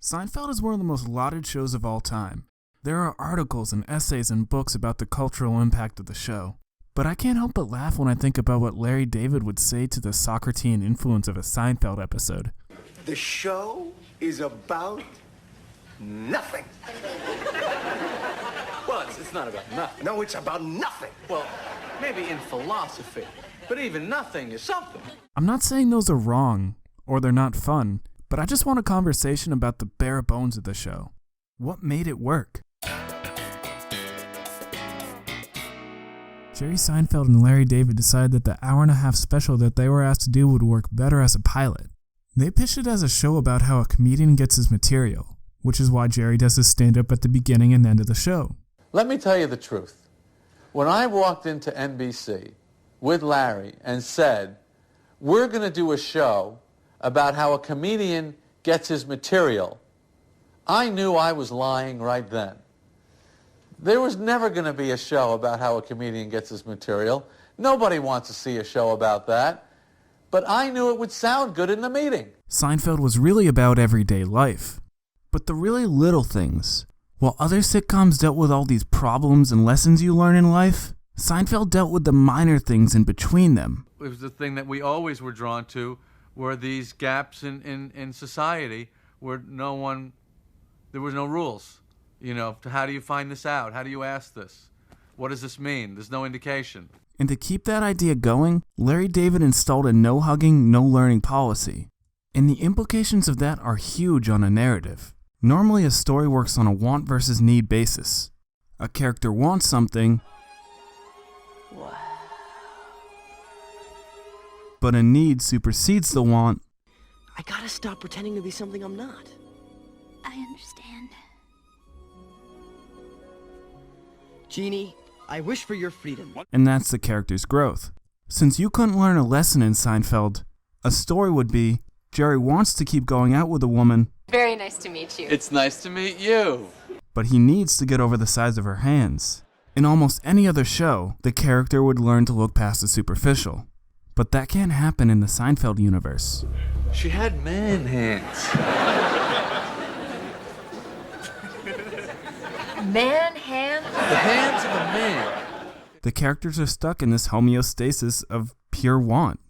Seinfeld is one of the most lauded shows of all time. There are articles and essays and books about the cultural impact of the show. But I can't help but laugh when I think about what Larry David would say to the Socratean influence of a Seinfeld episode. The show is about nothing. Well, it's not about nothing. No, it's about nothing. Well, maybe in philosophy, but even nothing is something. I'm not saying those are wrong, or they're not fun, but I just want a conversation about the bare bones of the show. What made it work? Jerry Seinfeld and Larry David decided that the hour-and-a-half special that they were asked to do would work better as a pilot. They pitched it as a show about how a comedian gets his material, which is why Jerry does his stand-up at the beginning and end of the show. Let me tell you the truth. When I walked into NBC with Larry and said, we're going to do a show about how a comedian gets his material, I knew I was lying right then. There was never going to be a show about how a comedian gets his material. Nobody wants to see a show about that. But I knew it would sound good in the meeting. Seinfeld was really about everyday life. But the really little things. While other sitcoms dealt with all these problems and lessons you learn in life, Seinfeld dealt with the minor things in between them. It was the thing that we always were drawn to, were these gaps in society where there was no rules. You know, how do you find this out? How do you ask this? What does this mean? There's no indication. And to keep that idea going, Larry David installed a no-hugging, no-learning policy. And the implications of that are huge on a narrative. Normally a story works on a want versus need basis. A character wants something, Wow. but a need supersedes the want. I gotta stop pretending to be something I'm not. I understand. Jeannie, I wish for your freedom. And that's the character's growth. Since you couldn't learn a lesson in Seinfeld, a story would be, Jerry wants to keep going out with a woman. Very nice to meet you. It's nice to meet you. But he needs to get over the size of her hands. In almost any other show, the character would learn to look past the superficial. But that can't happen in the Seinfeld universe. She had man hands. Man hands? The hands of a man. The characters are stuck in this homeostasis of pure want.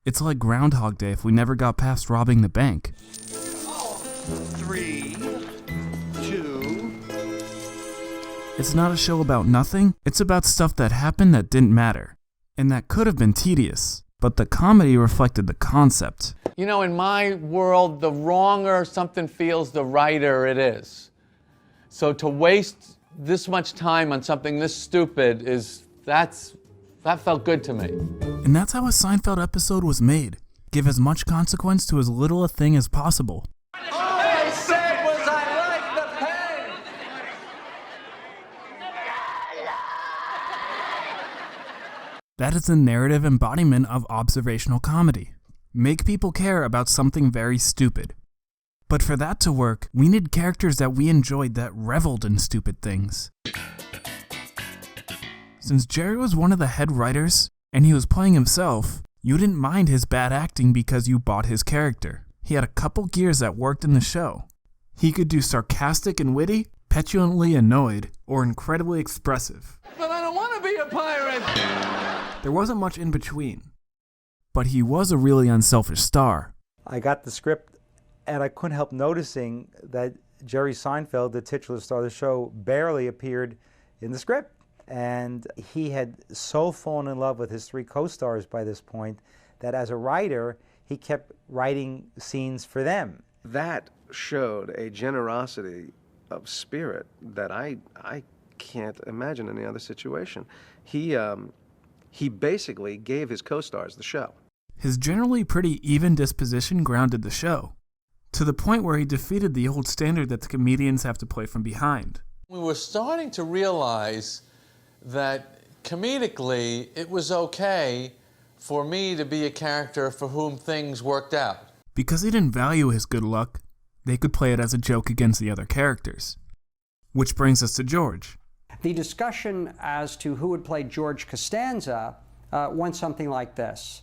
It's like Groundhog Day if we never got past robbing the bank. 3, 2. It's not a show about nothing, it's about stuff that happened that didn't matter. And that could have been tedious, but the comedy reflected the concept. You know, in my world, the wronger something feels, the righter it is. So to waste this much time on something this stupid that felt good to me. And that's how a Seinfeld episode was made. Give as much consequence to as little a thing as possible. All I said was I like the pen. That is the narrative embodiment of observational comedy. Make people care about something very stupid. But for that to work, we need characters that we enjoyed that reveled in stupid things. Since Jerry was one of the head writers, and he was playing himself, you didn't mind his bad acting because you bought his character. He had a couple gears that worked in the show. He could do sarcastic and witty, petulantly annoyed, or incredibly expressive. But I don't want to be a pirate. There wasn't much in between. But he was a really unselfish star. I got the script and I couldn't help noticing that Jerry Seinfeld, the titular star of the show, barely appeared in the script. And he had so fallen in love with his 3 co-stars by this point that as a writer, he kept writing scenes for them. That showed a generosity of spirit that I can't imagine any other situation. He basically gave his co-stars the show. His generally pretty even disposition grounded the show, to the point where he defeated the old standard that the comedians have to play from behind. We were starting to realize that comedically it was okay for me to be a character for whom things worked out. Because he didn't value his good luck, they could play it as a joke against the other characters. Which brings us to George. The discussion as to who would play George Costanza went something like this.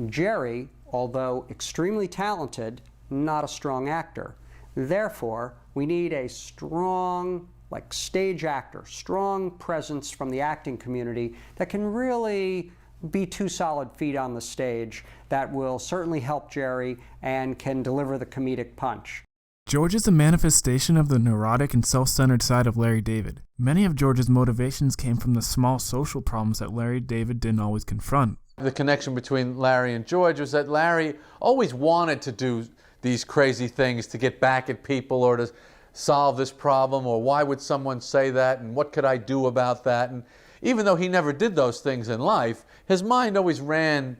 Jerry, although extremely talented, not a strong actor. Therefore, we need a strong, like stage actor, strong presence from the acting community that can really be two solid feet on the stage that will certainly help Jerry and can deliver the comedic punch. George is a manifestation of the neurotic and self-centered side of Larry David. Many of George's motivations came from the small social problems that Larry David didn't always confront. The connection between Larry and George was that Larry always wanted to do these crazy things to get back at people or to solve this problem, or why would someone say that and what could I do about that? And even though he never did those things in life, his mind always ran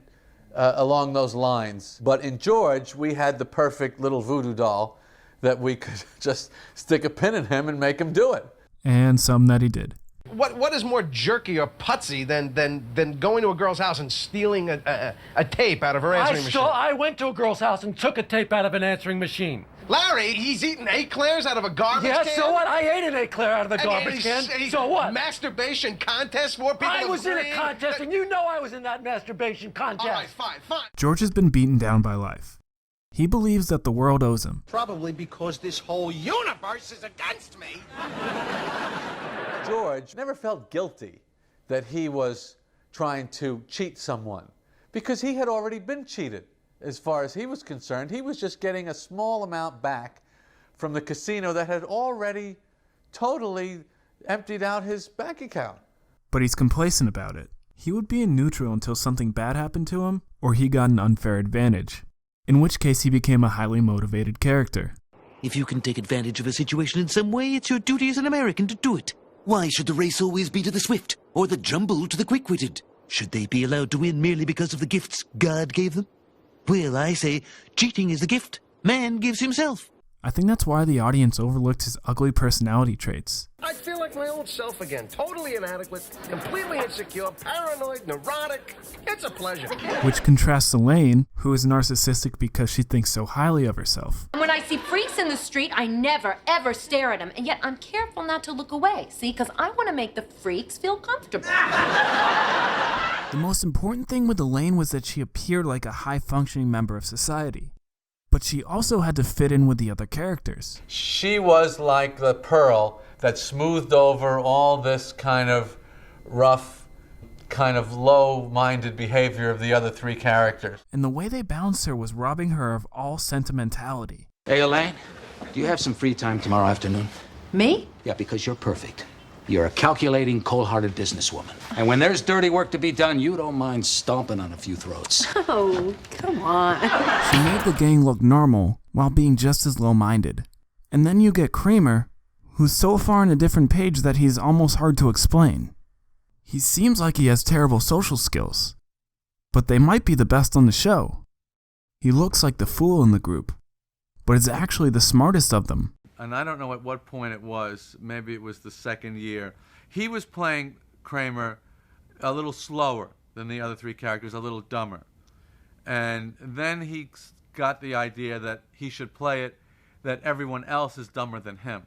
along those lines. But in George, we had the perfect little voodoo doll that we could just stick a pin in him and make him do it. And some that he did. What is more jerky or putsy than going to a girl's house and stealing a tape out of her answering machine? I went to a girl's house and took a tape out of an answering machine. Larry, he's eating eclairs out of a garbage can? Yeah, so what? I ate an eclair out of the garbage can. So what? Masturbation contest for people. I was in a contest, and you know I was in that masturbation contest. All right, fine. George has been beaten down by life. He believes that the world owes him. Probably because this whole universe is against me. George never felt guilty that he was trying to cheat someone because he had already been cheated. As far as he was concerned, he was just getting a small amount back from the casino that had already totally emptied out his bank account. But he's complacent about it. He would be in neutral until something bad happened to him or he got an unfair advantage, in which case he became a highly motivated character. If you can take advantage of a situation in some way, it's your duty as an American to do it. Why should the race always be to the swift, or the jumble to the quick-witted? Should they be allowed to win merely because of the gifts God gave them? Well, I say, cheating is a gift man gives himself. I think that's why the audience overlooked his ugly personality traits. I feel like my old self again. Totally inadequate, completely insecure, paranoid, neurotic. It's a pleasure. Which contrasts Elaine, who is narcissistic because she thinks so highly of herself. When I see freaks in the street, I never, ever stare at them. And yet I'm careful not to look away, see? Because I want to make the freaks feel comfortable. The most important thing with Elaine was that she appeared like a high-functioning member of society. But she also had to fit in with the other characters. She was like the pearl that smoothed over all this kind of rough, kind of low-minded behavior of the other three characters. And the way they balanced her was robbing her of all sentimentality. Hey, Elaine, do you have some free time tomorrow afternoon? Me? Yeah, because you're perfect. You're a calculating, cold-hearted businesswoman. And when there's dirty work to be done, you don't mind stomping on a few throats. Oh, come on. She made the gang look normal while being just as low-minded. And then you get Kramer, who's so far on a different page that he's almost hard to explain. He seems like he has terrible social skills, but they might be the best on the show. He looks like the fool in the group, but is actually the smartest of them. And I don't know at what point it was, maybe it was the second year, he was playing Kramer a little slower than the other three characters, a little dumber. And then he got the idea that he should play it that everyone else is dumber than him.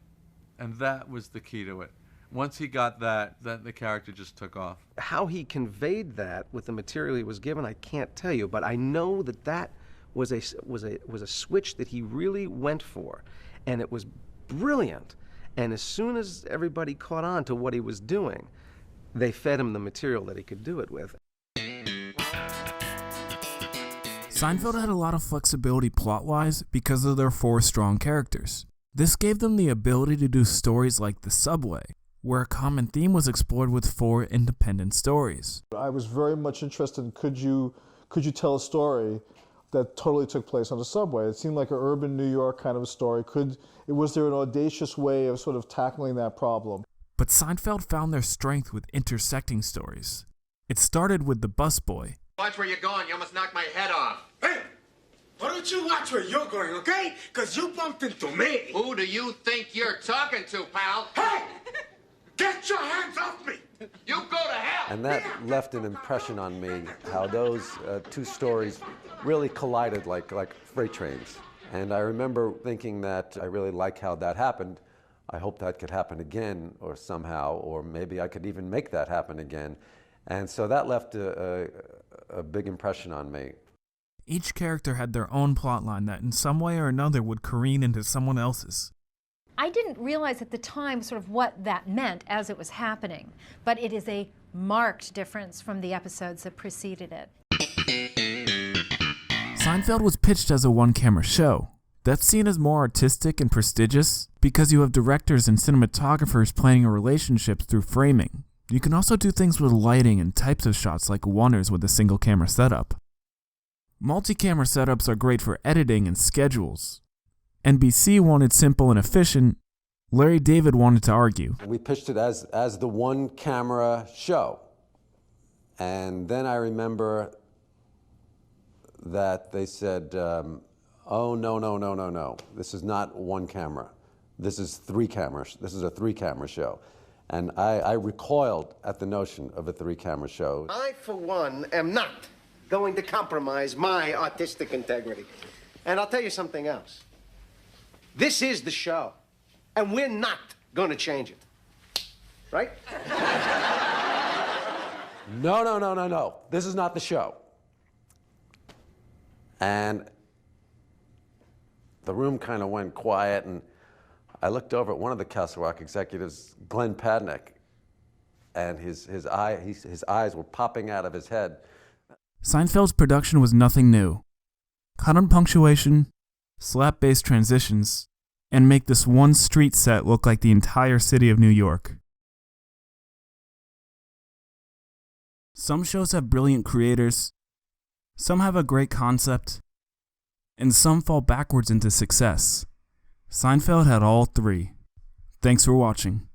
And that was the key to it. Once he got that, then the character just took off. How he conveyed that with the material he was given, I can't tell you, but I know that that was a switch that he really went for. And it was brilliant. And as soon as everybody caught on to what he was doing, they fed him the material that he could do it with. Seinfeld had a lot of flexibility plot-wise because of their 4 strong characters. This gave them the ability to do stories like The Subway, where a common theme was explored with 4 independent stories. I was very much interested in could you tell a story that totally took place on the subway. It seemed like an urban New York kind of a story. Was there an audacious way of sort of tackling that problem? But Seinfeld found their strength with intersecting stories. It started with the busboy. Watch where you're going. You almost knocked my head off. Hey, why don't you watch where you're going, okay? Because you bumped into me. Who do you think you're talking to, pal? Hey, get your hands off me. You go to hell. And that left an impression on me, how those 2 stories really collided like freight trains. And I remember thinking that I really like how that happened. I hope that could happen again or somehow, or maybe I could even make that happen again. And so that left a big impression on me. Each character had their own plotline that in some way or another would careen into someone else's. I didn't realize at the time sort of what that meant as it was happening, but it is a marked difference from the episodes that preceded it. Seinfeld was pitched as a one-camera show. That's seen as more artistic and prestigious because you have directors and cinematographers planning relationships through framing. You can also do things with lighting and types of shots like oneers with a single camera setup. Multi-camera setups are great for editing and schedules. NBC wanted simple and efficient. Larry David wanted to argue. We pitched it as the one-camera show. And then I remember that they said, oh, no. This is not one camera. This is three cameras. This is a three-camera show. And I recoiled at the notion of a three-camera show. I, for one, am not going to compromise my artistic integrity. And I'll tell you something else. This is the show, and we're not going to change it. Right? No. This is not the show. And the room kind of went quiet, and I looked over at one of the Castle Rock executives, Glenn Padnick, and his eyes were popping out of his head. Seinfeld's production was nothing new. Cut on punctuation, slap-based transitions, and make this one street set look like the entire city of New York. Some shows have brilliant creators, some have a great concept, and some fall backwards into success. Seinfeld had all three. Thanks for watching.